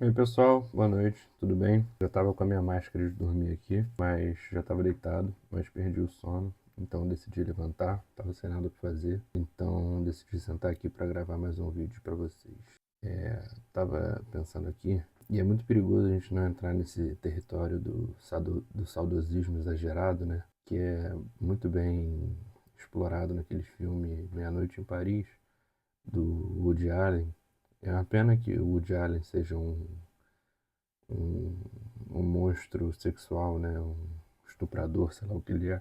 E aí, pessoal, boa noite, tudo bem? Já tava com a minha máscara de dormir aqui, mas já tava deitado, mas perdi o sono, então decidi levantar, tava sem nada pra fazer, então decidi sentar aqui para gravar mais um vídeo para vocês. Tava pensando aqui, e é muito perigoso a gente não entrar nesse território do saudosismo exagerado, né? Que é muito bem explorado naquele filme Meia-Noite em Paris, do Woody Allen. É uma pena que o Woody Allen seja um, um monstro sexual, né? Um estuprador, sei lá o que ele é.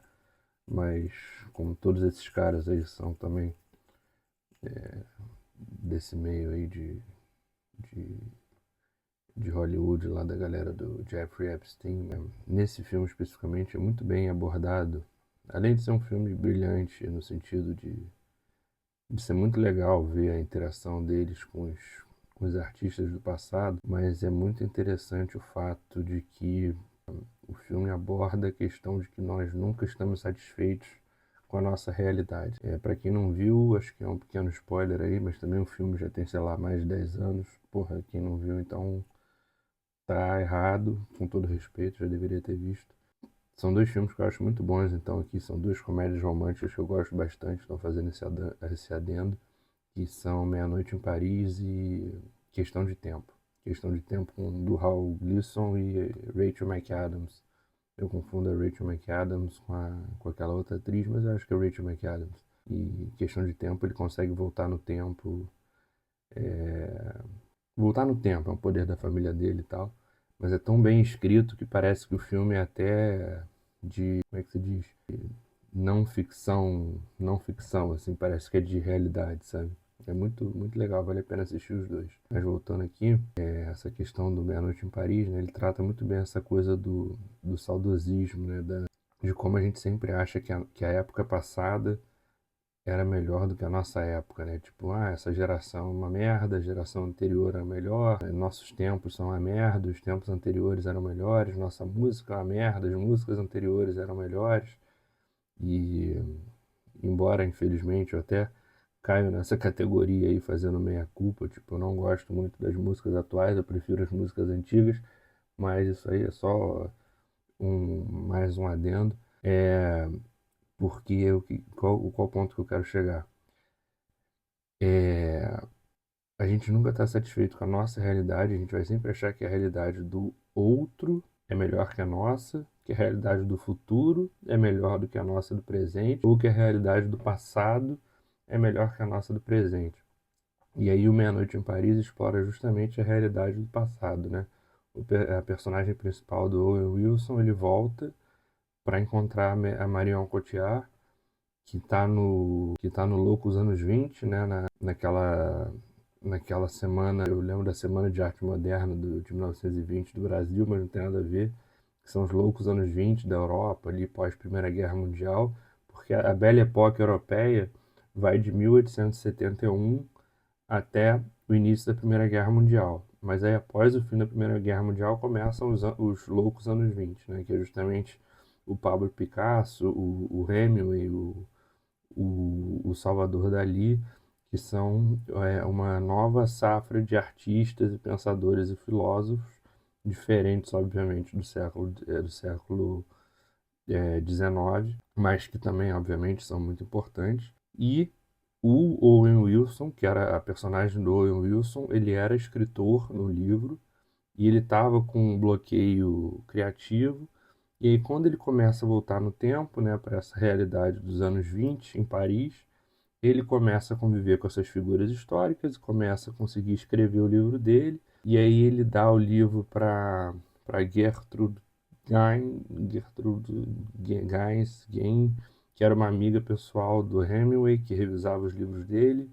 Mas como todos esses caras aí são também desse meio aí de, de Hollywood, lá da galera do Jeffrey Epstein, né? Nesse filme especificamente é muito bem abordado. Além de ser um filme brilhante no sentido de ser muito legal ver a interação deles com os artistas do passado, mas é muito interessante o fato de que o filme aborda a questão de que nós nunca estamos satisfeitos com a nossa realidade. Para quem não viu, acho que é um pequeno spoiler aí, mas também o filme já tem, sei lá, mais de 10 anos. Porra, quem não viu, então tá errado, com todo respeito, já deveria ter visto. São dois filmes que eu acho muito bons, então aqui são duas comédias românticas que eu gosto bastante, estão fazendo esse adendo, que são Meia-Noite em Paris e Questão de Tempo. Questão de Tempo com do Raul Gleason e Rachel McAdams. Eu confundo a Rachel McAdams com aquela outra atriz, mas eu acho que é a Rachel McAdams. E questão de tempo, ele consegue voltar no tempo. Voltar no tempo, é um poder da família dele e tal. Mas é tão bem escrito que parece que o filme é até de, como é que se diz? Não ficção, não ficção, assim, parece que é de realidade, sabe? É muito, muito legal, vale a pena assistir os dois. Mas voltando aqui, essa questão do Meia-Noite em Paris, né, ele trata muito bem essa coisa do saudosismo, né, de como a gente sempre acha que a época passada era melhor do que a nossa época, né? Tipo, essa geração é uma merda, a geração anterior era melhor, nossos tempos são uma merda, os tempos anteriores eram melhores, nossa música é uma merda, as músicas anteriores eram melhores. E embora, infelizmente, eu até caio nessa categoria aí fazendo meia-culpa, tipo, eu não gosto muito das músicas atuais, eu prefiro as músicas antigas, mas isso aí é só mais um adendo. Porque qual ponto que eu quero chegar? É, a gente nunca está satisfeito com a nossa realidade, a gente vai sempre achar que a realidade do outro é melhor que a nossa, que a realidade do futuro é melhor do que a nossa do presente, ou que a realidade do passado é melhor que a nossa do presente. E aí o Meia-Noite em Paris explora justamente a realidade do passado, né? A personagem principal do Owen Wilson, ele volta para encontrar a Marion Cotillard, que tá no Loucos Anos 20, né? Naquela semana, eu lembro da Semana de Arte Moderna de 1920 do Brasil, mas não tem nada a ver, que são os loucos anos 20 da Europa, ali pós Primeira Guerra Mundial, porque a Belle Époque europeia vai de 1871 até o início da Primeira Guerra Mundial. Mas aí, após o fim da Primeira Guerra Mundial, começam os loucos anos 20, né? Que é justamente o Pablo Picasso, o Hemingway, o Salvador Dalí, que são uma nova safra de artistas e pensadores e filósofos, diferentes, obviamente, do século XIX, mas que também, obviamente, são muito importantes. E o Owen Wilson, que era a personagem do Owen Wilson, ele era escritor no livro e ele estava com um bloqueio criativo. E aí, quando ele começa a voltar no tempo, né, para essa realidade dos anos 20 em Paris, ele começa a conviver com essas figuras históricas e começa a conseguir escrever o livro dele. E aí ele dá o livro para Gertrude Gaines, que era uma amiga pessoal do Hemingway, que revisava os livros dele.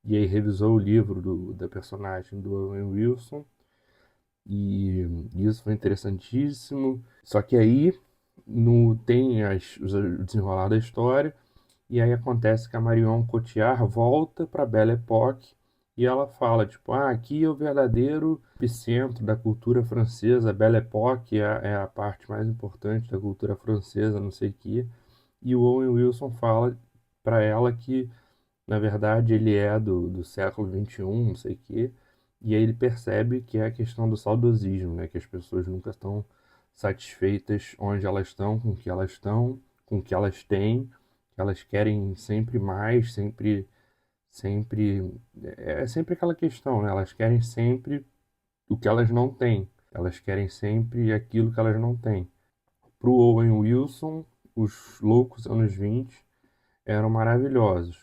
E aí revisou o livro da personagem do Owen Wilson. E isso foi interessantíssimo. Só que aí tem o desenrolar da história. E aí acontece que a Marion Cotillard volta para Belle Époque e ela fala, tipo, aqui é o verdadeiro epicentro da cultura francesa, Belle Époque é a parte mais importante da cultura francesa, não sei o quê. E o Owen Wilson fala para ela que, na verdade, ele é do século XXI, não sei o quê, E aí ele percebe que é a questão do saudosismo, né? Que as pessoas nunca estão satisfeitas onde elas estão, com o que elas estão, com o que elas têm, que elas querem sempre mais, sempre, é sempre aquela questão, né? Elas querem sempre o que elas não têm, elas querem sempre aquilo que elas não têm. Para o Owen Wilson, os loucos anos 20 eram maravilhosos.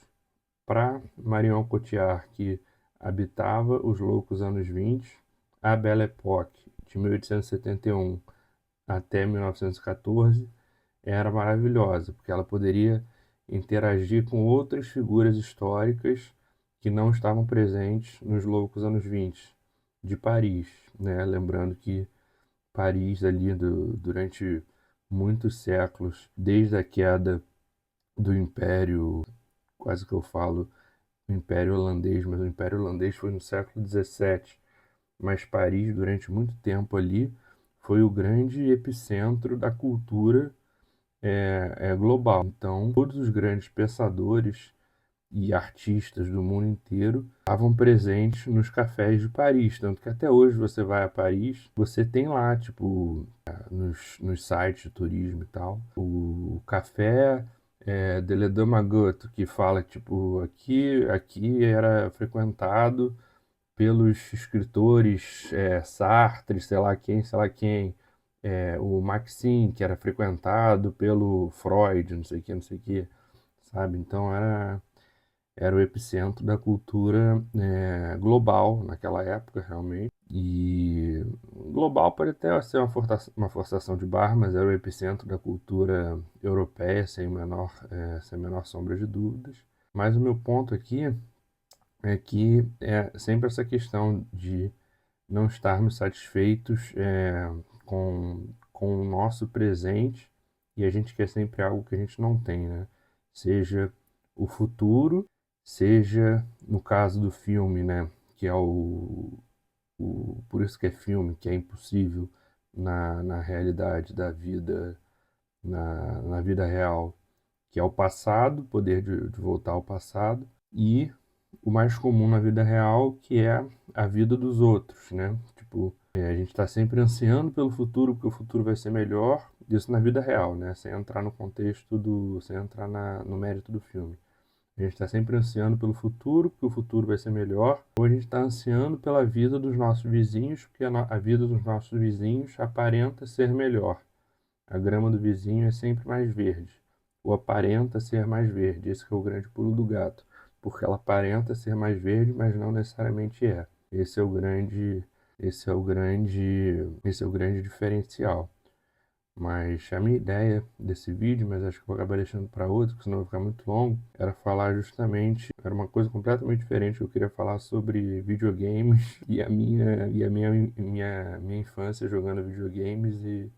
Para Marion Cotillard, que habitava os loucos anos 20, a Belle Époque, de 1871 até 1914, era maravilhosa, porque ela poderia interagir com outras figuras históricas que não estavam presentes nos loucos anos 20 de Paris, né? Lembrando que Paris ali durante muitos séculos, desde a queda do Império, quase que eu falo o Império Holandês, mas o Império Holandês foi no século XVII, mas Paris durante muito tempo ali foi o grande epicentro da cultura global. Então, todos os grandes pensadores e artistas do mundo inteiro estavam presentes nos cafés de Paris. Tanto que até hoje você vai a Paris, você tem lá, tipo, nos sites de turismo e tal, o café de Le Damagote, que fala, tipo, aqui era frequentado pelos escritores Sartre, sei lá quem, o Maxim, que era frequentado pelo Freud, não sei o que, não sei o que, sabe? Então era o epicentro da cultura global naquela época, realmente. E global pode até ser uma forçação de barra, mas era o epicentro da cultura europeia, sem menor sombra de dúvidas. Mas o meu ponto aqui é que é sempre essa questão de não estarmos satisfeitos com o nosso presente e a gente quer sempre algo que a gente não tem, né? Seja o futuro, seja no caso do filme, né? Que é por isso que é filme, que é impossível na realidade da vida, na vida real, que é o passado, poder de voltar ao passado, e o mais comum na vida real, que é a vida dos outros, né? Tipo, a gente está sempre ansiando pelo futuro, porque o futuro vai ser melhor, isso na vida real, né? Sem entrar no contexto sem entrar no mérito do filme. A gente está sempre ansiando pelo futuro, porque o futuro vai ser melhor, ou a gente está ansiando pela vida dos nossos vizinhos, porque a vida dos nossos vizinhos aparenta ser melhor. A grama do vizinho é sempre mais verde, ou aparenta ser mais verde. Esse que é o grande pulo do gato, porque ela aparenta ser mais verde, mas não necessariamente é. Esse é o grande diferencial. Mas a minha ideia desse vídeo, mas acho que vou acabar deixando para outro, porque senão vai ficar muito longo, era falar justamente, era uma coisa completamente diferente. Eu queria falar sobre videogames e a minha infância jogando videogames e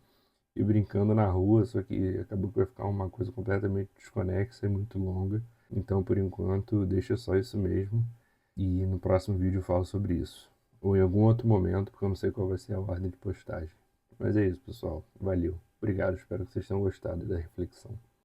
brincando na rua, só que acabou que vai ficar uma coisa completamente desconexa e muito longa. Então, por enquanto, deixa só isso mesmo. E no próximo vídeo eu falo sobre isso. Ou em algum outro momento, porque eu não sei qual vai ser a ordem de postagem. Mas é isso, pessoal. Valeu. Obrigado, espero que vocês tenham gostado da reflexão.